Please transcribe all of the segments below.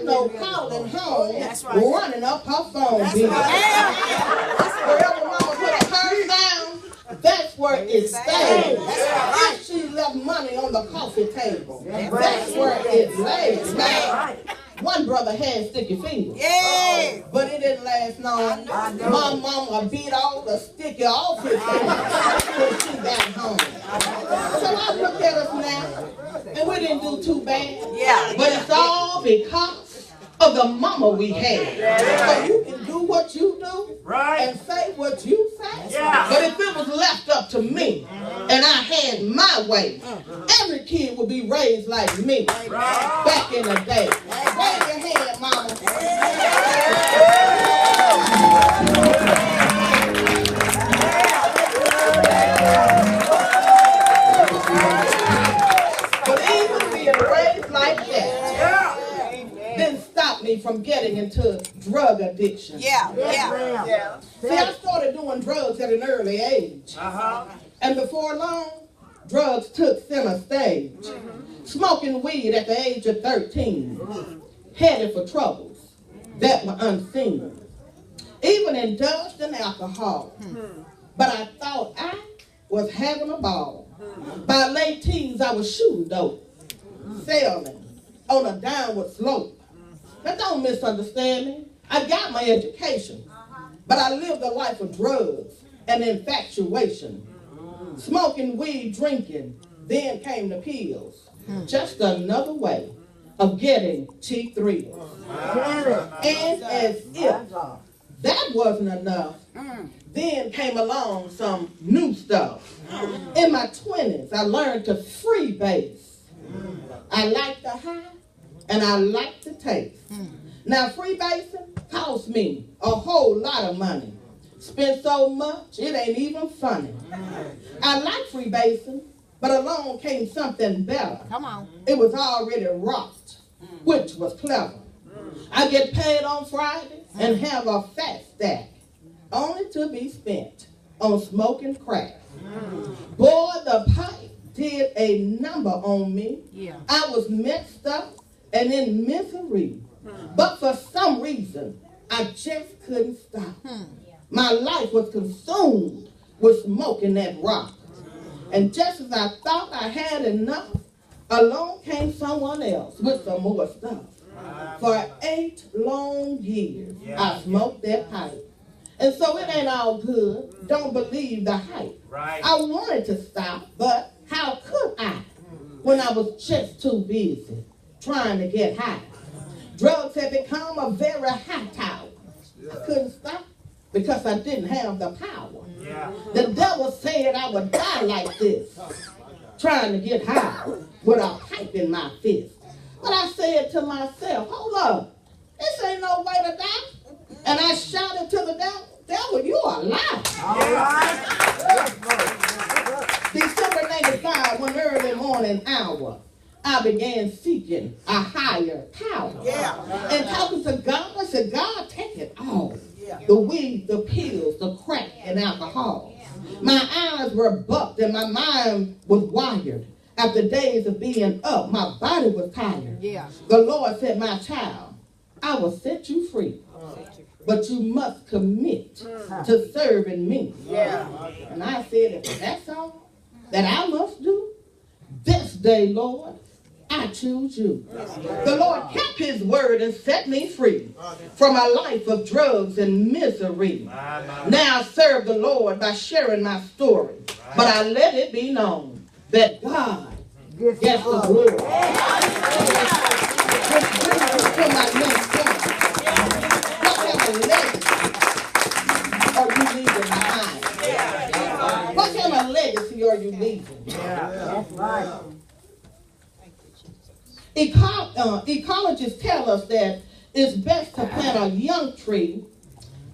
No calling home, That's right. running up her phone bill. Wherever mama put her purse down, that's where it stays. If she left money on the coffee table, that's where it lays. Now, one brother had sticky fingers, but it didn't last long. My mama beat all the sticky off his fingers when she got home. So I look at us now, and we didn't do too bad. But it's all because of the mama we had. So you can do what you do and say what you say. But if it was left up to me and I had my way, every kid would be raised like me back in the day. Wave your hand, mama. But even being raised like that didn't stop me from getting into drug addiction. See, I started doing drugs at an early age. And before long, drugs took center stage. Smoking weed at the age of 13. Headed for troubles that were unseen. Even indulged in alcohol. But I thought I was having a ball. By late teens, I was shooting dope. Sailing on a downward slope. Now don't misunderstand me. I got my education, but I lived a life of drugs and infatuation. Smoking weed, drinking, then came the pills. Just another way of getting cheap thrills. And as if that wasn't enough, then came along some new stuff. In my 20s, I learned to freebase. I like the high, and I like the taste. Now, freebasing cost me a whole lot of money. Spent so much, it ain't even funny. I like freebasing, but along came something better. Come on. It was already rocked, which was clever. I get paid on Friday and have a fat stack, only to be spent on smoking crack. Boy, the pipe did a number on me. I was messed up and in misery. But for some reason, I just couldn't stop. My life was consumed with smoking that rock. And just as I thought I had enough, along came someone else with some more stuff. For 8 long years, I smoked that pipe. And so it ain't all good. Don't believe the hype. I wanted to stop, but how could I when I was just too busy trying to get high? Drugs had become a very hot topic. I couldn't stop because I didn't have the power. The devil said I would die like this, trying to get high with a pipe in my fist. But I said to myself, hold up, this ain't no way to die. And I shouted to the devil, you are lying. December 95, one early morning hour, I began seeking a higher power. And talking to God, I said, God, take it all. The weed, the pills, the crack, and alcohol. My eyes were bucked and my mind was wired. After days of being up, my body was tired. The Lord said, my child, I will set you free. But you must commit to serving me. And I said, if that's all that I must do, this day, Lord, I choose you. The Lord kept his word and set me free from a life of drugs and misery. Now I serve the Lord by sharing my story, but I let it be known that God gets the glory. Which brings me to my next point. What kind of legacy are you leaving behind? What kind of legacy are you leaving? That's right. Ecologists tell us that it's best to plant a young tree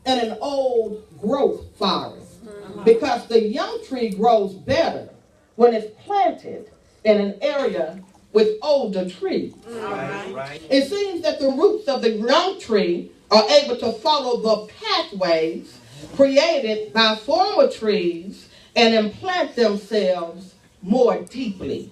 in an old growth forest because the young tree grows better when it's planted in an area with older trees. It seems that the roots of the young tree are able to follow the pathways created by former trees and implant themselves more deeply.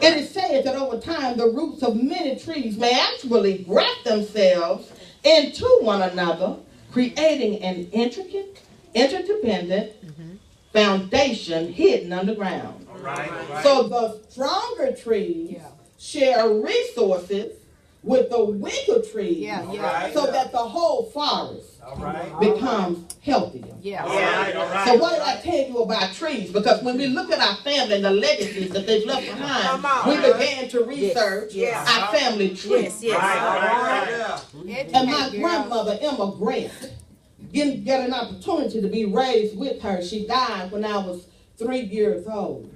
It is said that over time, the roots of many trees may actually graft themselves into one another, creating an intricate, interdependent foundation hidden underground. So the stronger trees share resources with the weaker trees so that the whole forest becomes healthier. So what did I tell you about trees? Because when we look at our family and the legacies that they've left behind, we began to research our family trees. And my grandmother, Emma Grant, didn't get an opportunity to be raised with her. She died when I was 3 years old.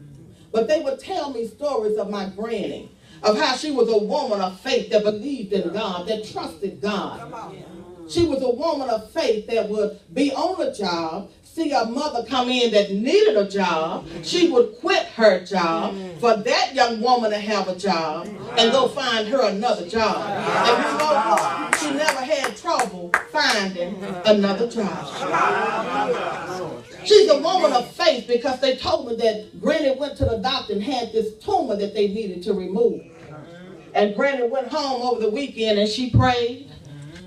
But they would tell me stories of my granny, of how she was a woman of faith that believed in God, that trusted God. She was a woman of faith that would be on a job, see a mother come in that needed a job. She would quit her job for that young woman to have a job and go find her another job. And you know what? She never had trouble finding another job. She's a woman of faith because they told me that Granny went to the doctor and had this tumor that they needed to remove. And Granny went home over the weekend and she prayed.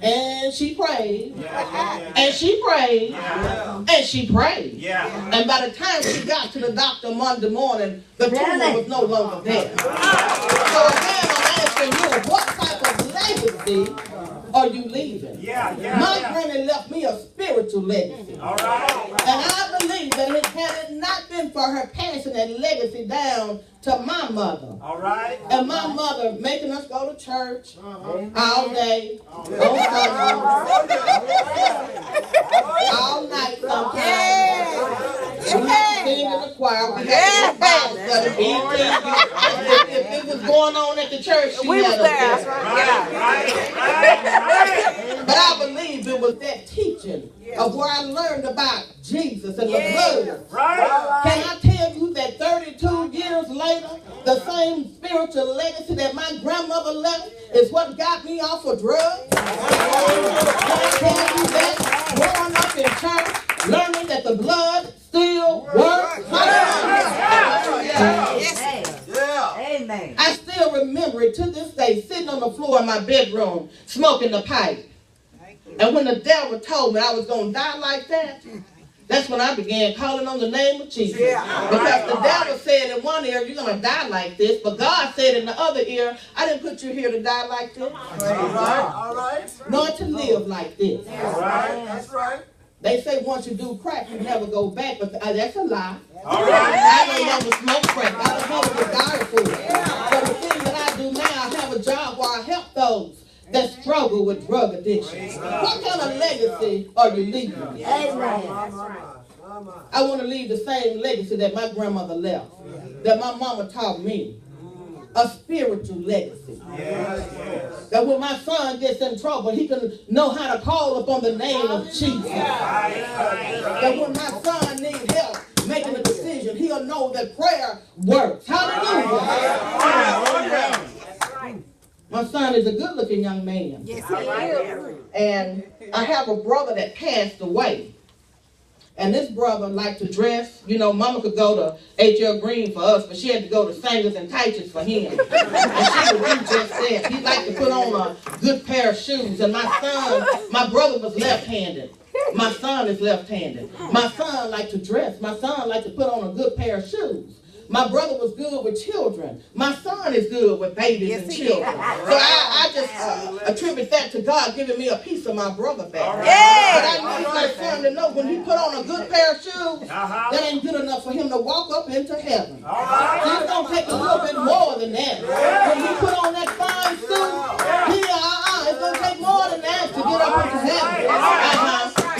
And she prayed, and she prayed, and she prayed. And by the time she got to the doctor Monday morning, the tumor was no longer there. So again, I'm asking you, what type of legacy are you leaving? My granny left me a spiritual legacy. And I believe that had it not been for her passing that legacy down to my mother. And my mother making us go to church all day, all night sometimes. We sing in the choir. We had to Bible study. If it was going on at the church, she had us there. But I believe it was that teaching of where I learned about Jesus and the blood. Can I tell you that 32 years later, the same spiritual legacy that my grandmother left is what got me off of drugs? Can I tell you that growing up in church, learning that the blood still works? Amen. I still remember it to this day, sitting on the floor in my bedroom, smoking the pipe. And when the devil told me I was going to die like that, that's when I began calling on the name of Jesus. Because the devil said in one ear, you're going to die like this. But God said in the other ear, I didn't put you here to die like this. Nor to live like this. That's right. They say once you do crack, you never go back. But that's a lie. I don't never smoke crack. I don't have a desire for it. So the thing that I do now, I have a job where I help those that struggle with drug addiction. What kind of legacy are you leaving? I want to leave the same legacy that my grandmother left, that my mama taught me. A spiritual legacy. That when my son gets in trouble, he can know how to call upon the name of Jesus. That when my son needs help making a decision, he'll know that prayer works. Hallelujah. My son is a good-looking young man. Yes, he is. And I have a brother that passed away. And this brother liked to dress. You know, Mama could go to H.L. Green for us, but she had to go to Singers and Titans for him. And she would do just that. He liked to put on a good pair of shoes. And my brother was left-handed. My son is left-handed. My son liked to dress. My son liked to put on a good pair of shoes. My brother was good with children. My son is good with babies and children. So I just attribute that to God giving me a piece of my brother back. But I need my son to know when he put on a good pair of shoes, that ain't good enough for him to walk up into heaven. It's going to take a little bit more than that. When he put on that fine suit, it's going to take more than that to get up into heaven.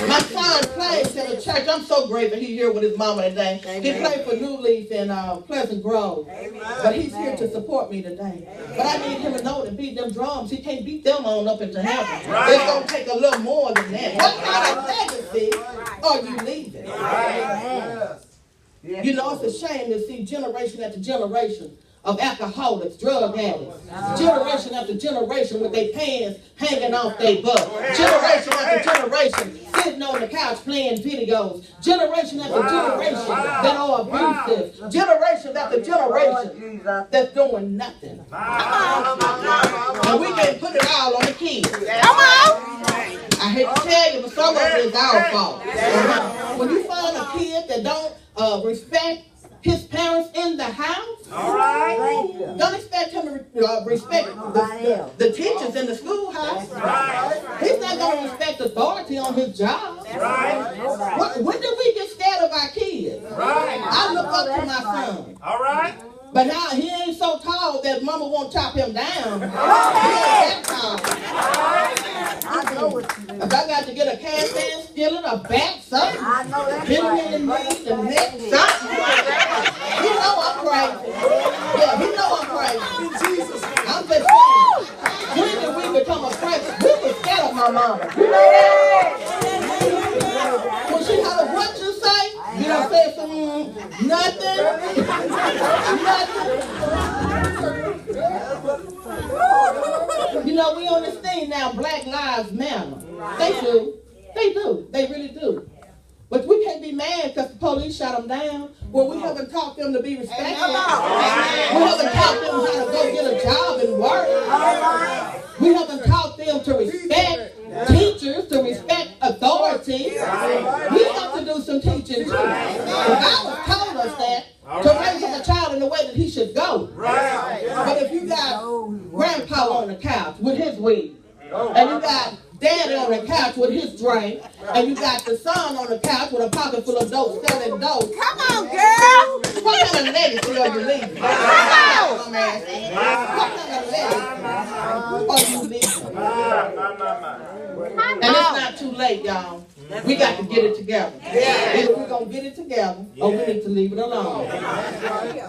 My son plays in the church. I'm so grateful he's here with his mama today. He played for New Leaf in Pleasant Grove. But he's here to support me today. But I need him to know that beat them drums, he can't beat them on up into heaven. It's going to take a little more than that. What kind of legacy are you leaving? You know, it's a shame to see generation after generation of alcoholics, drug addicts. Generation after generation with their pants hanging off their butt. Generation after generation sitting on the couch playing videos. Generation after generation that are abusive. Generation after generation that's doing nothing. And we can put it all on the kids. Come on! I hate to tell you, but some of it is our fault. When you find a kid that don't respect his parents in the house, don't expect him to respect the teachers in the schoolhouse. He's not going to respect authority on his job. When did we get scared of our kids? I look up to my son. But now he ain't so tall that mama won't chop him down. He ain't that tall. If I got to get a cast stand skillet, a back, something, hit him in the knee, the neck, something. He know I'm crazy. Yeah, he know I'm crazy. I'm just saying, when did we become afraid? We were scared of my mama. You know that? When she hollered, what you say? You don't say something, nothing. You know, we on this thing now, Black Lives Matter. They do. They do. They really do. But we can't be mad because the police shot them down. Well, we haven't taught them to be respectful. We haven't taught them how to go get a job and work. We haven't taught them to respect teachers, to respect authority. We have to do some teaching too. The Bible told us that, to raise up a child in the way that he should go. But if you got grandpa on the couch with his weed, and you got daddy on the couch with his drink, and you got the son on the couch with a pocket full of dope, selling dope. Come on, girl! What kind of legacy are you leaving? Come on! What kind of legacy are you leaving? And it's not too late, y'all. We got to get it together. Either we're going to get it together or we need to leave it alone.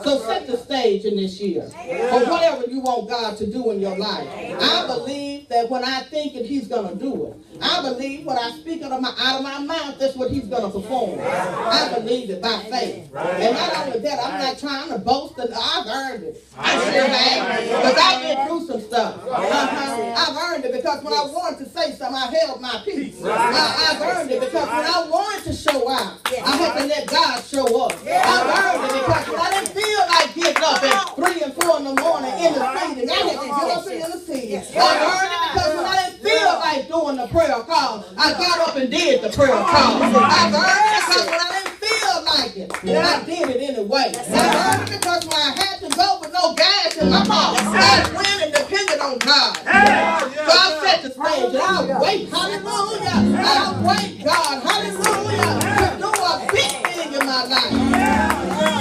So set the stage in this year for whatever you want God to do in your life. I believe that when I think it, he's going to do it. I believe when I speak out of my mouth, that's what he's going to perform. I believe it by faith. And not only that, I'm not trying to boast. I've earned it. I sure have. Because I've been through some stuff. I've earned it because when I wanted to say something, I held my peace. I've earned it because when I wanted to show out, I had to let God show up. I've earned it because when I didn't feel like getting up at 3 and 4 in the morning in the city, I had to get up and intercede. I've earned it because when I didn't feel like doing the prayer call, I got up and did the prayer call. I've earned it because when I didn't feel like it, I did it anyway. I've earned it because when I had to go with no gas in my mouth, I went and depended on God. So I set the stage and I'll wait. Hallelujah. I'll wait, God. Hallelujah. To do a big thing in my life.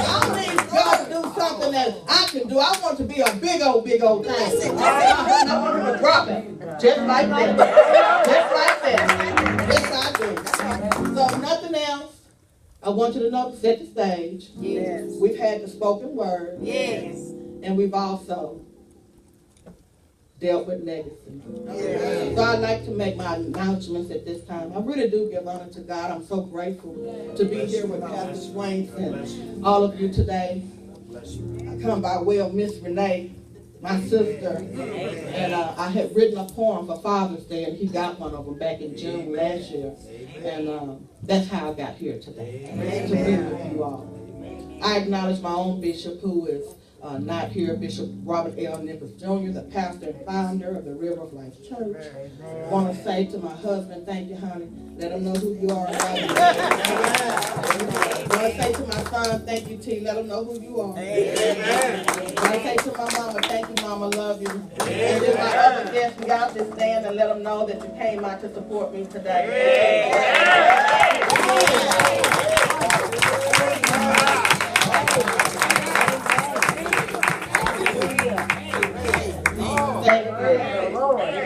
I need God to do something that I can do. I want to be a big old thing. I want him to drop it. Just like that. Just like that. Yes, I do. So nothing else. I want you to know to set the stage. Yes. We've had the spoken word. Yes. And we've also dealt with legacy. Yes. So I'd like to make my announcements at this time. I really do give honor to God. I'm so grateful to be here with Pastor Swainson and all of you today. I come by way of Miss Renee, my sister, and I had written a poem for Father's Day, and he got one of them back in June last year, and that's how I got here today, to be with you all. I acknowledge my own bishop, who is not here, Bishop Robert L. Nichols Jr., the pastor and founder of the River of Life Church. I want to say to my husband, thank you, honey. Let him know who you are. I want to say to my son, thank you, T. Let him know who you are. I want to say to my mama, thank you, Mama, love you. And then my other guests, we all just stand and let them know that you came out to support me today.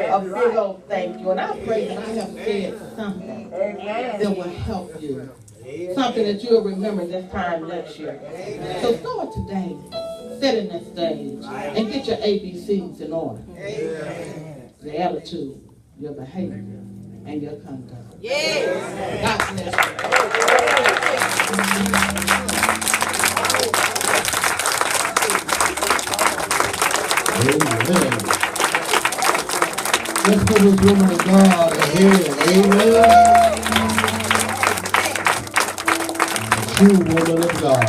A big old thank you. And I pray that I have said something that will help you. Something that you'll remember this time next year. So start today, sit in that stage, and get your ABCs in order. Your attitude, your behavior, and your conduct. God bless you. Amen. Let's put this woman of God ahead. Amen. True woman of God.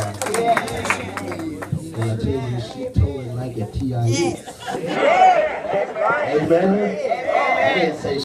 And I tell you, she told it like a TIE. Amen. I didn't say